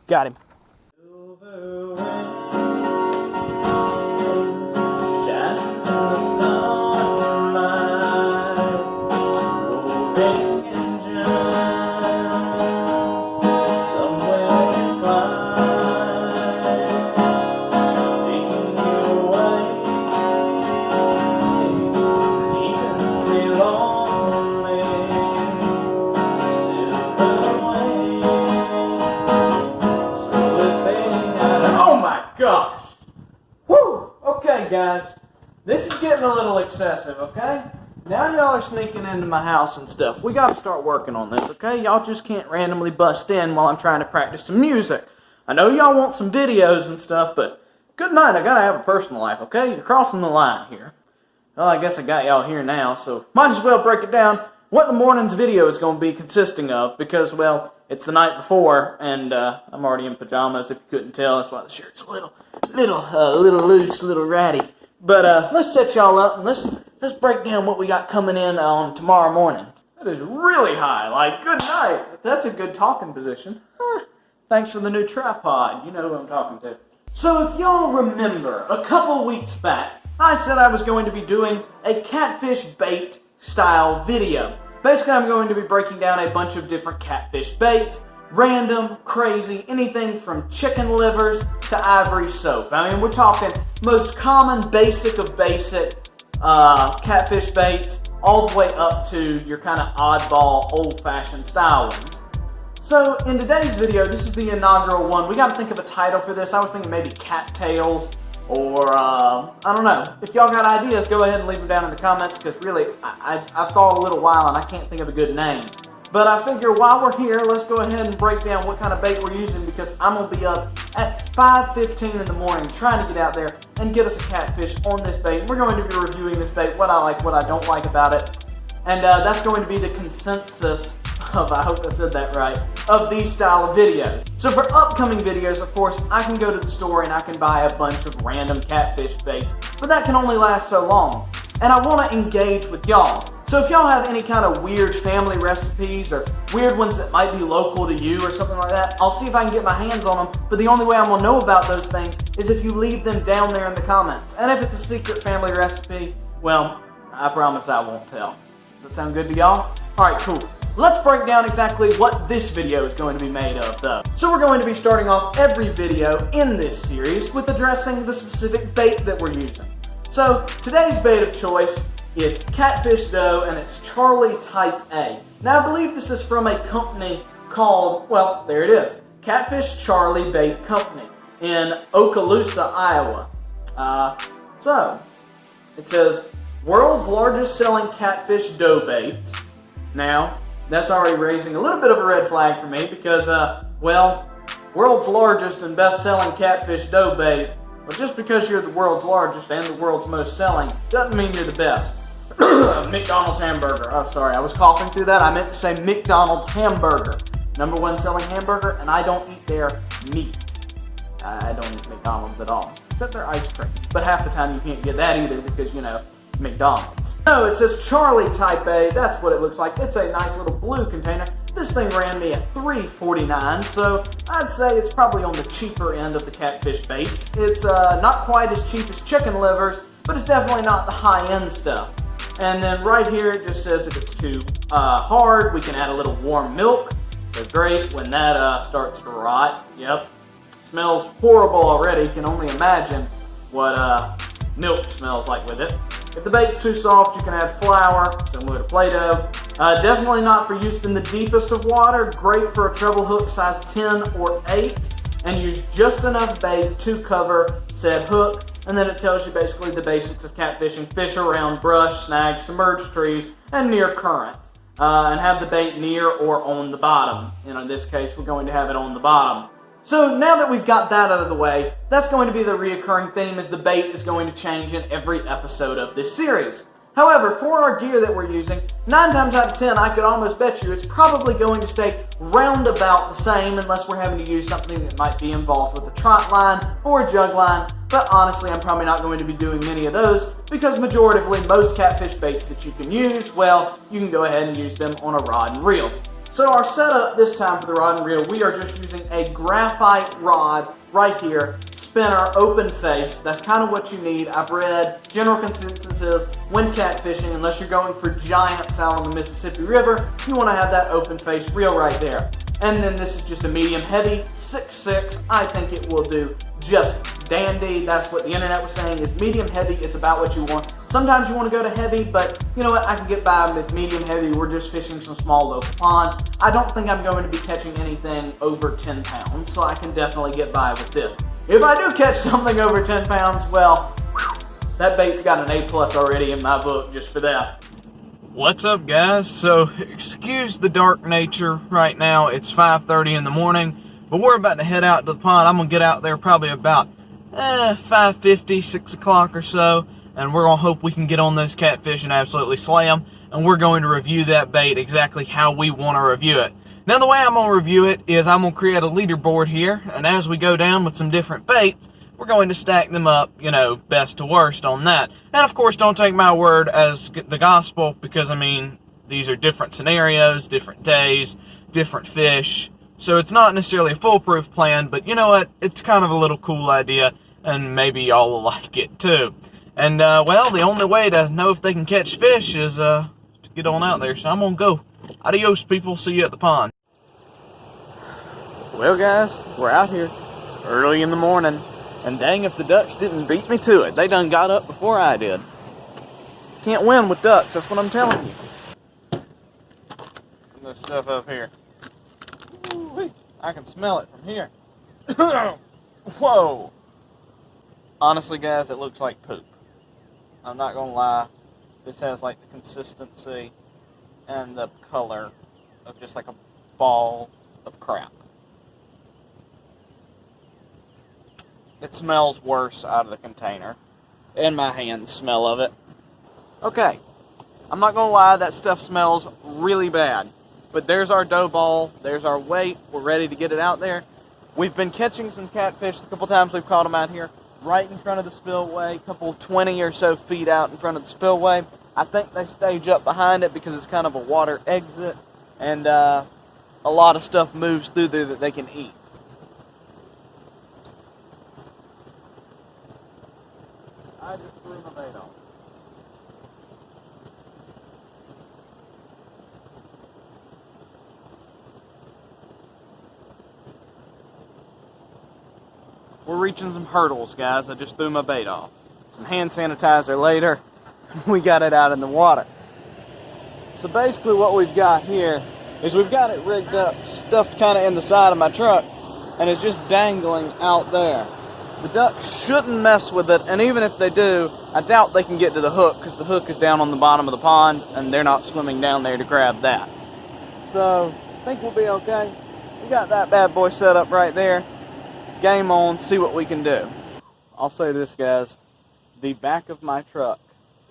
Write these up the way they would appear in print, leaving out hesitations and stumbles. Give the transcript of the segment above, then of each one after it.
Got him. Gosh. Whew. Okay, guys. This is getting a little excessive, okay? Now y'all are sneaking into my house and stuff. We got to start working on this, okay? Y'all just can't randomly bust in while I'm trying to practice some music. I know y'all want some videos and stuff, but good night. I got to have a personal life, okay? You're crossing the line here. Well, I guess I got y'all here now, so might as well break it down what the morning's video is going to be consisting of because, well, it's the night before, and I'm already in pajamas, if you couldn't tell. That's why the shirt's a little loose, a little ratty. But let's set y'all up, and let's break down what we got coming in on tomorrow morning. That is really high, like, good night. That's a good talking position. Thanks for the new tripod. You know who I'm talking to. So if y'all remember, a couple weeks back, I said I was going to be doing a catfish bait style video. Basically, I'm going to be breaking down a bunch of different catfish baits, random, crazy, anything from chicken livers to ivory soap. I mean, we're talking most common, basic of basic catfish baits, all the way up to your kind of oddball, old-fashioned style ones. So, in today's video, this is the inaugural one. We got to think of a title for this. I was thinking maybe cattails. Or, I don't know. If y'all got ideas, go ahead and leave them down in the comments, because really, I've thought a little while and I can't think of a good name. But I figure while we're here, let's go ahead and break down what kind of bait we're using, because I'm going to be up at 5:15 in the morning trying to get out there and get us a catfish on this bait. We're going to be reviewing this bait, what I like, what I don't like about it. And that's going to be the consensus of, I hope I said that right, of these style of videos. So for upcoming videos, of course, I can go to the store and I can buy a bunch of random catfish baits, but that can only last so long. And I want to engage with y'all. So if y'all have any kind of weird family recipes or weird ones that might be local to you or something like that, I'll see if I can get my hands on them, but the only way I'm going to know about those things is if you leave them down there in the comments. And if it's a secret family recipe, well, I promise I won't tell. Does that sound good to y'all? Alright, cool. Let's break down exactly what this video is going to be made of, though. So we're going to be starting off every video in this series with addressing the specific bait that we're using. So today's bait of choice is catfish dough, and it's Charlie Type A. Now I believe this is from a company called, well, there it is, Catfish Charlie Bait Company in Okaloosa, Iowa. So it says, world's largest selling catfish dough baits. Now, that's already raising a little bit of a red flag for me because, well, world's largest and best-selling catfish dough bait, well, just because you're the world's largest and the world's most selling doesn't mean you're the best. McDonald's hamburger. Oh, sorry, I was coughing through that. I meant to say McDonald's hamburger. #1 selling hamburger, and I don't eat their meat. I don't eat McDonald's at all, except their ice cream. But half the time you can't get that either because, you know, McDonald's. No, it says Charlie Type A. That's what it looks like. It's a nice little blue container. This thing ran me at $3.49, so I'd say it's probably on the cheaper end of the catfish bait. It's not quite as cheap as chicken livers, but it's definitely not the high-end stuff. And then right here it just says if it's too hard, we can add a little warm milk. So great when that starts to rot. Yep. Smells horrible already. Can only imagine what milk smells like with it. If the bait's too soft, you can add flour, similar to Play-Doh. Definitely not for use in the deepest of water. Great for a treble hook size 10 or 8. And use just enough bait to cover said hook. And then it tells you basically the basics of catfishing. Fish around brush, snags, submerged trees, and near current. And have the bait near or on the bottom. In this case, we're going to have it on the bottom. So now that we've got that out of the way, that's going to be the reoccurring theme, as the bait is going to change in every episode of this series. However, for our gear that we're using, 9 times out of 10, I could almost bet you it's probably going to stay round about the same unless we're having to use something that might be involved with a trot line or a jug line. But honestly, I'm probably not going to be doing many of those because majoritively most catfish baits that you can use, well, you can go ahead and use them on a rod and reel. So our setup this time for the rod and reel, we are just using a graphite rod right here, spinner, open face. That's kind of what you need. I've read general consensus is when catfishing, unless you're going for giants out on the Mississippi River, you want to have that open face reel right there. And then this is just a medium heavy, 6'6". I think it will do just dandy. That's what the internet was saying, is medium heavy is about what you want. Sometimes you want to go to heavy, but you know what, I can get by with medium heavy. We're just fishing some small local ponds. I don't think I'm going to be catching anything over 10 pounds, so I can definitely get by with this. If I do catch something over 10 pounds, well, that bait's got an A+ already in my book just for that. What's up, guys? So, excuse the dark nature right now. It's 5:30 in the morning, but we're about to head out to the pond. I'm going to get out there probably about 5:50, 6 o'clock or so, and we're going to hope we can get on those catfish and absolutely slay them, and we're going to review that bait exactly how we want to review it. Now, the way I'm going to review it is I'm going to create a leaderboard here, and as we go down with some different baits, we're going to stack them up, you know, best to worst on that. And, of course, don't take my word as the gospel, because, I mean, these are different scenarios, different days, different fish, so it's not necessarily a foolproof plan, but you know what? It's kind of a little cool idea, and maybe y'all will like it, too. And, well, the only way to know if they can catch fish is to get on out there, so I'm going to go. Adios, people. See you at the pond. Well, guys, we're out here early in the morning, and dang if the ducks didn't beat me to it. They done got up before I did. Can't win with ducks, that's what I'm telling you. This stuff up here. Ooh-wee. I can smell it from here. Whoa! Honestly, guys, it looks like poop. I'm not gonna lie. This has like the consistency and the color of just like a ball of crap. It smells worse out of the container. And my hands smell of it. Okay, I'm not gonna lie, that stuff smells really bad. But there's our dough ball, there's our weight, we're ready to get it out there. We've been catching some catfish, a couple times we've caught them out here, right in front of the spillway, a couple 20 or so feet out in front of the spillway. I think they stage up behind it because it's kind of a water exit, and a lot of stuff moves through there that they can eat. I just threw my bait off. We're reaching some hurdles, guys. I just threw my bait off. Some hand sanitizer later, we got it out in the water. So basically what we've got here is we've got it rigged up, stuffed kind of in the side of my truck, and it's just dangling out there. The ducks shouldn't mess with it, and even if they do, I doubt they can get to the hook, because the hook is down on the bottom of the pond, and they're not swimming down there to grab that. So, I think we'll be okay. We got that bad boy set up right there. Game on, see what we can do. I'll say this, guys. The back of my truck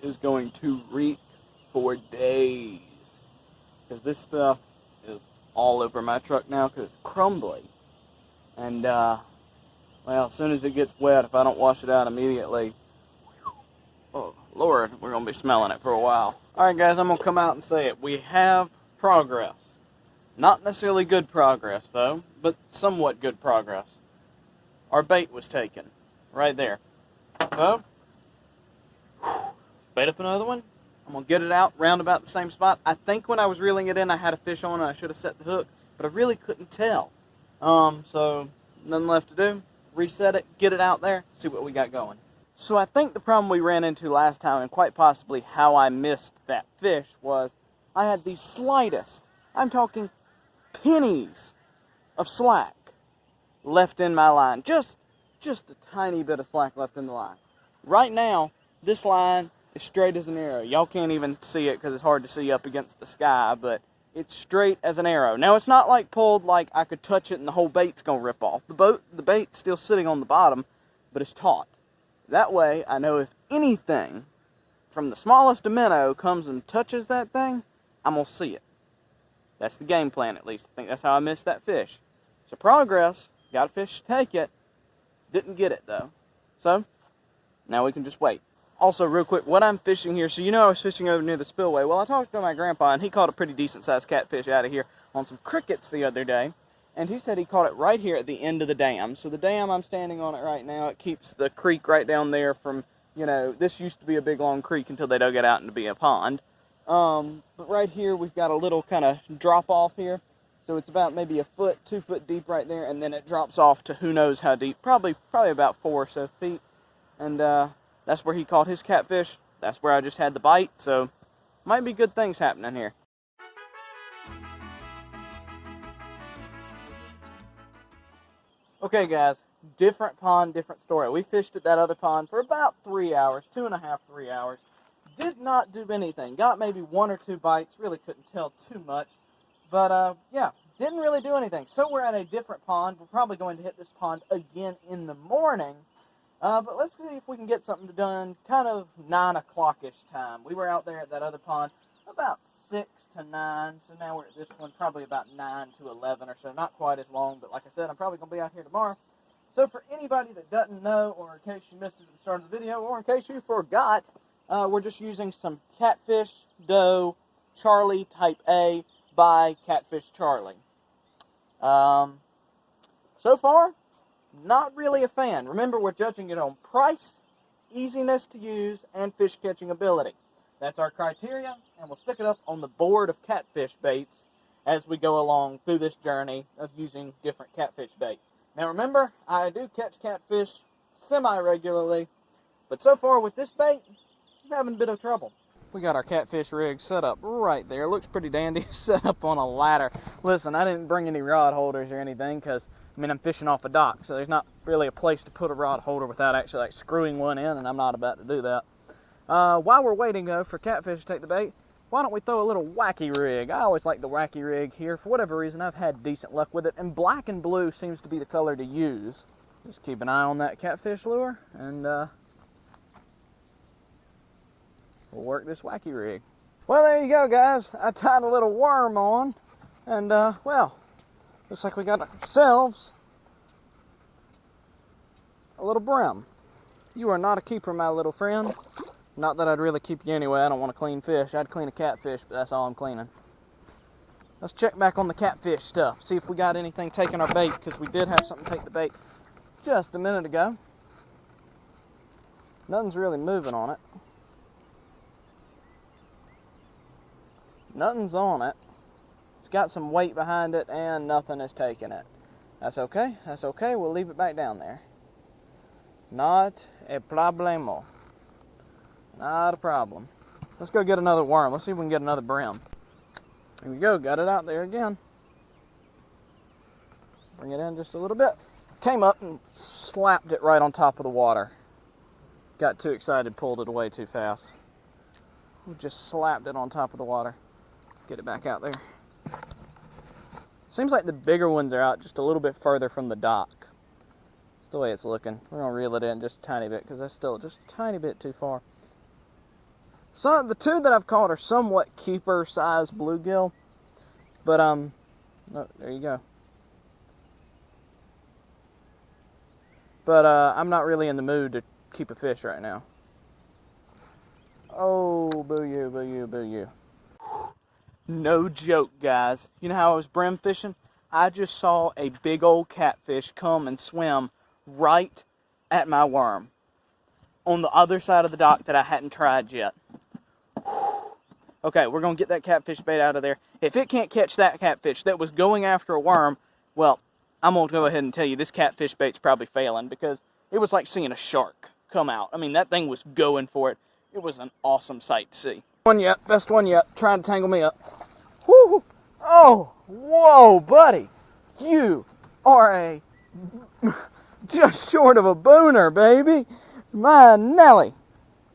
is going to reek for days, because this stuff is all over my truck now because it's crumbly. And, well, as soon as it gets wet, if I don't wash it out immediately, oh, Lord, we're going to be smelling it for a while. Alright, guys, I'm going to come out and say it. We have progress. Not necessarily good progress, though, but somewhat good progress. Our bait was taken. Right there. So, bait up another one. I'm going to get it out round about the same spot. I think when I was reeling it in, I had a fish on and I should have set the hook, but I really couldn't tell. So, nothing left to do. Reset it, get it out there, see what we got going. So I think the problem we ran into last time, and quite possibly how I missed that fish, was I had the slightest, I'm talking pennies of slack left in my line. Just a tiny bit of slack left in the line. Right now, this line is straight as an arrow. Y'all can't even see it because it's hard to see up against the sky, but it's straight as an arrow. Now, it's not like pulled like I could touch it and the whole bait's going to rip off. The bait's still sitting on the bottom, but it's taut. That way, I know if anything from the smallest of minnow comes and touches that thing, I'm going to see it. That's the game plan, at least. I think that's how I missed that fish. So, progress. Got a fish to take it. Didn't get it, though. So, now we can just wait. Also, real quick, what I'm fishing here, so you know I was fishing over near the spillway. Well, I talked to my grandpa, and he caught a pretty decent-sized catfish out of here. on some crickets the other day, and he said he caught it right here at the end of the dam. So the dam, I'm standing on it right now, it keeps the creek right down there from, you know, this used to be a big long creek until they dug it out to be a pond. But right here we've got a little kind of drop off here. So it's about maybe a foot, 2 foot deep right there, and then it drops off to who knows how deep, probably about 4 or so feet. And that's where he caught his catfish. That's where I just had the bite, so might be good things happening here. Okay guys, different pond, different story. We fished at that other pond for about 3 hours, 2.5, 3 hours. Did not do anything. Got maybe 1 or 2 bites, really couldn't tell too much. But, yeah, didn't really do anything. So we're at a different pond. We're probably going to hit this pond again in the morning. But let's see if we can get something done kind of 9 o'clock-ish time. We were out there at that other pond about 6 to 9. So now we're at this one probably about 9 to 11 or so. Not quite as long, but like I said, I'm probably going to be out here tomorrow. So for anybody that doesn't know, or in case you missed it at the start of the video, or in case you forgot, we're just using some Catfish Doe Charlie Type A by Catfish Charlie. So far, not really a fan. Remember, we're judging it on price, easiness to use, and fish catching ability. That's our criteria, and we'll stick it up on the board of catfish baits as we go along through this journey of using different catfish baits. Now remember, I do catch catfish semi-regularly, but so far with this bait, I'm having a bit of trouble. We got our catfish rig set up right there. Looks pretty dandy, set up on a ladder. Listen, I didn't bring any rod holders or anything because, I mean, I'm fishing off a dock, so there's not really a place to put a rod holder without actually like screwing one in, and I'm not about to do that. While we're waiting though for catfish to take the bait, why don't we throw a little Wacky Rig? I always like the Wacky Rig here. For whatever reason, I've had decent luck with it, and black and blue seems to be the color to use. Just keep an eye on that catfish lure, and we'll work this Wacky Rig. Well, there you go, guys. I tied a little worm on, and well, looks like we got ourselves a little brim. You are not a keeper, my little friend. Not that I'd really keep you anyway. I don't want to clean fish. I'd clean a catfish, but that's all I'm cleaning. Let's check back on the catfish stuff. See if we got anything taking our bait, because we did have something take the bait just a minute ago. Nothing's really moving on it. Nothing's on it. It's got some weight behind it, and nothing is taking it. That's okay. That's okay. We'll leave it back down there. Not a problemo. Not a problem. Let's go get another worm. Let's see if we can get another brim. There we go. Got it out there again. Bring it in just a little bit. Came up and slapped it right on top of the water. Got too excited, pulled it away too fast. We just slapped it on top of the water. Get it back out there. Seems like the bigger ones are out just a little bit further from the dock. That's the way it's looking. We're going to reel it in just a tiny bit because that's still just a tiny bit too far. So the two that I've caught are somewhat keeper-sized bluegill. But, oh, there you go. But I'm not really in the mood to keep a fish right now. Oh, boo you, boo you, boo you. No joke, guys. You know how I was brim fishing? I just saw a big old catfish come and swim right at my worm on the other side of the dock that I hadn't tried yet. Okay, we're going to get that catfish bait out of there. If it can't catch that catfish that was going after a worm, well, I'm going to go ahead and tell you this catfish bait's probably failing, because it was like seeing a shark come out. I mean, that thing was going for it. It was an awesome sight to see. One yet, best one yet. Trying to tangle me up. Whoo! Oh, whoa, buddy. You are a just short of a booner, baby. My Nelly.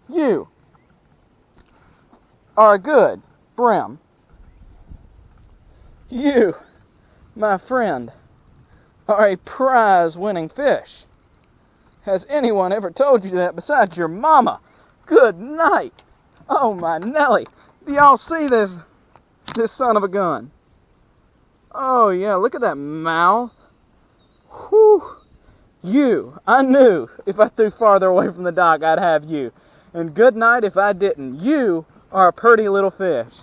You are a good brim. You, my friend, are a prize-winning fish. Has anyone ever told you that besides your mama? Good night. Oh, my Nelly. Do y'all see this son of a gun? Oh, yeah, look at that mouth. Whew. You, I knew if I threw farther away from the dock, I'd have you. And good night if I didn't. You are a pretty little fish.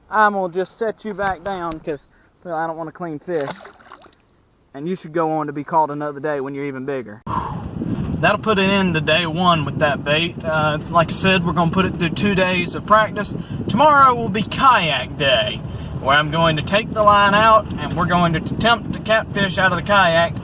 I'm going to just set you back down because Well, I don't want to clean fish. And you should go on to be called another day when you're even bigger. That'll put it into day one with that bait. It's like I said, we're going to put it through 2 days of practice. Tomorrow will be kayak day, where I'm going to take the line out and we're going to attempt to catfish out of the kayak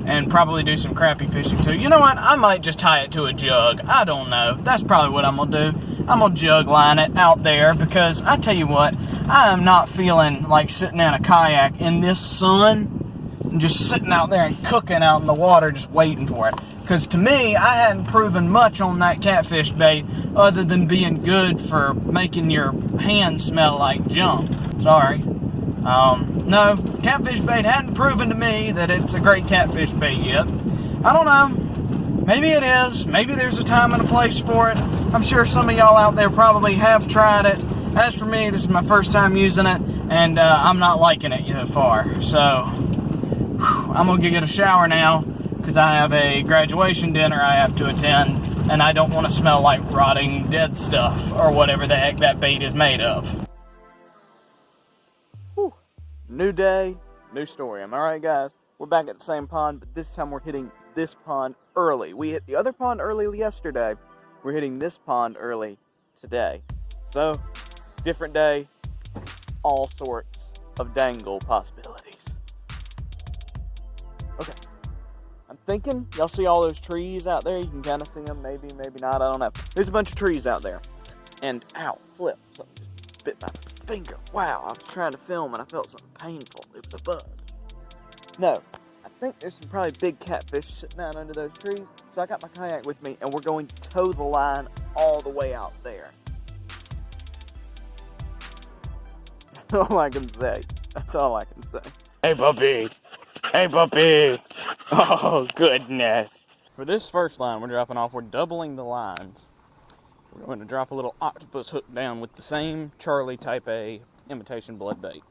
and probably do some crappie fishing too. You know what? I might just tie it to a jug. I don't know. That's probably what I'm going to do. I'm going to jug line it out there because I tell you what, I am not feeling like sitting in a kayak in this sun and just sitting out there and cooking out in the water just waiting for it. Because to me, I hadn't proven much on that catfish bait other than being good for making your hands smell like junk. Sorry. No, catfish bait hadn't proven to me that it's a great catfish bait yet. I don't know. Maybe it is. Maybe there's a time and a place for it. I'm sure some of y'all out there probably have tried it. As for me, this is my first time using it, and I'm not liking it so far. So, I'm going to get a shower now, because I have a graduation dinner I have to attend, and I don't want to smell like rotting dead stuff, or whatever the heck that bait is made of. Whew. New day, new story. Am I right, guys? We're back at the same pond, but this time we're hitting this pond early. We hit the other pond early yesterday. We're hitting this pond early today. So, different day, all sorts of dangle possibilities. Okay. I'm thinking, y'all see all those trees out there? You can kind of see them, maybe, maybe not, I don't know. There's a bunch of trees out there. And, ow, flip, something just bit my finger. Wow, I was trying to film and I felt something painful. It was a bug. No, I think there's some probably big catfish sitting out under those trees. So I got my kayak with me and we're going to tow the line all the way out there. That's all I can say. That's all I can say. Hey, puppy. Hey, puppy. Oh, goodness. For this first line we're dropping off, we're doubling the lines. We're going to drop a little octopus hook down with the same Charlie Type A imitation blood bait.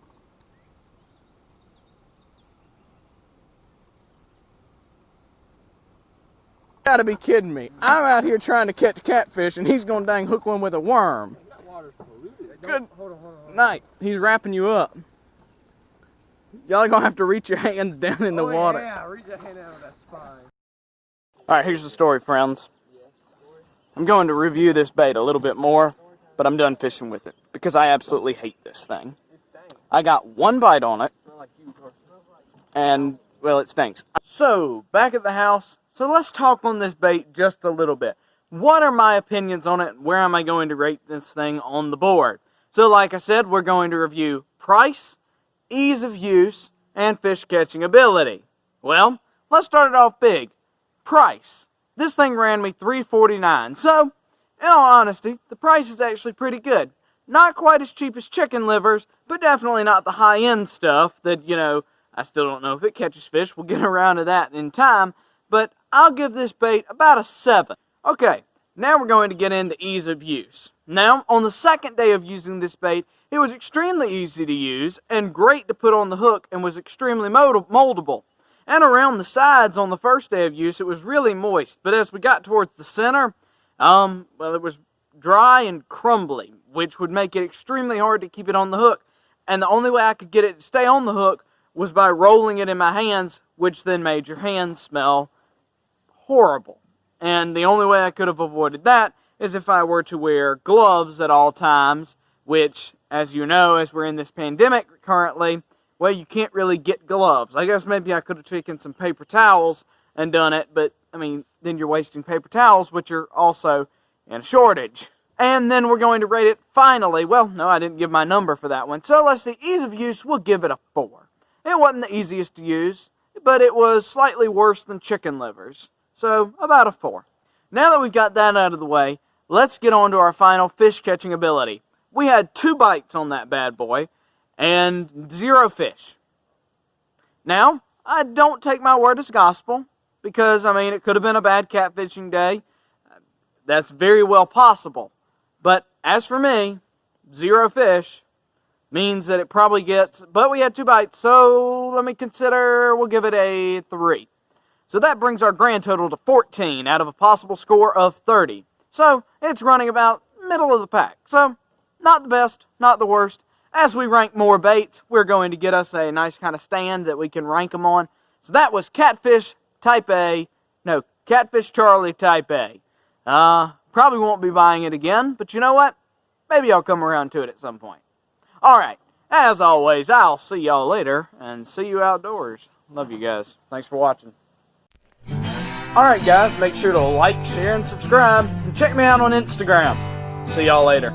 You gotta be kidding me. I'm out here trying to catch catfish and he's gonna dang hook one with a worm. That water's polluted. Good hold on. night. He's wrapping you up. Y'all are gonna have to reach your hands down in the water. Yeah, reach your hand out of that spine. Alright, here's the story, friends. I'm going to review this bait a little bit more, but I'm done fishing with it because I absolutely hate this thing. I got one bite on it, and, well, it stinks. So, back at the house. So let's talk on this bait just a little bit. What are my opinions on it? Where am I going to rate this thing on the board? So like I said, we're going to review price, ease of use, and fish catching ability. Well, let's start it off big. Price. This thing ran me $3.49. So, in all honesty, the price is actually pretty good. Not quite as cheap as chicken livers, but definitely not the high-end stuff that, you know, I still don't know if it catches fish. We'll get around to that in time. But I'll give this bait about a 7. Okay, now we're going to get into ease of use. Now, on the second day of using this bait, it was extremely easy to use and great to put on the hook and was extremely moldable. And around the sides on the first day of use, it was really moist. But as we got towards the center, well, it was dry and crumbly, which would make it extremely hard to keep it on the hook. And the only way I could get it to stay on the hook was by rolling it in my hands, which then made your hands smell horrible. And the only way I could have avoided that is if I were to wear gloves at all times, which, as you know, as we're in this pandemic currently, well, you can't really get gloves. I guess maybe I could have taken some paper towels and done it, but, I mean, then you're wasting paper towels, which are also in a shortage. And then we're going to rate it finally. Well, no, I didn't give my number for that one. So let's see, ease of use, we'll give it a 4. It wasn't the easiest to use, but it was slightly worse than chicken livers. So, about a 4. Now that we've got that out of the way, let's get on to our final fish catching ability. We had 2 bites on that bad boy, and 0 fish. Now, I don't take my word as gospel, because, I mean, it could have been a bad catfishing day. That's very well possible. But, as for me, 0 fish means that it probably gets, but we had 2 bites, so let me consider, we'll give it a 3. So that brings our grand total to 14 out of a possible score of 30. So it's running about middle of the pack. So not the best, not the worst. as we rank more baits, we're going to get us a nice kind of stand that we can rank them on. So that was Catfish Type A. No, Catfish Charlie Type A. Probably won't be buying it again, but you know what? Maybe I'll come around to it at some point. Alright, as always, I'll see y'all later, and see you outdoors. Love you guys. Thanks for watching. Alright guys, make sure to like, share, and subscribe, and check me out on Instagram. See y'all later.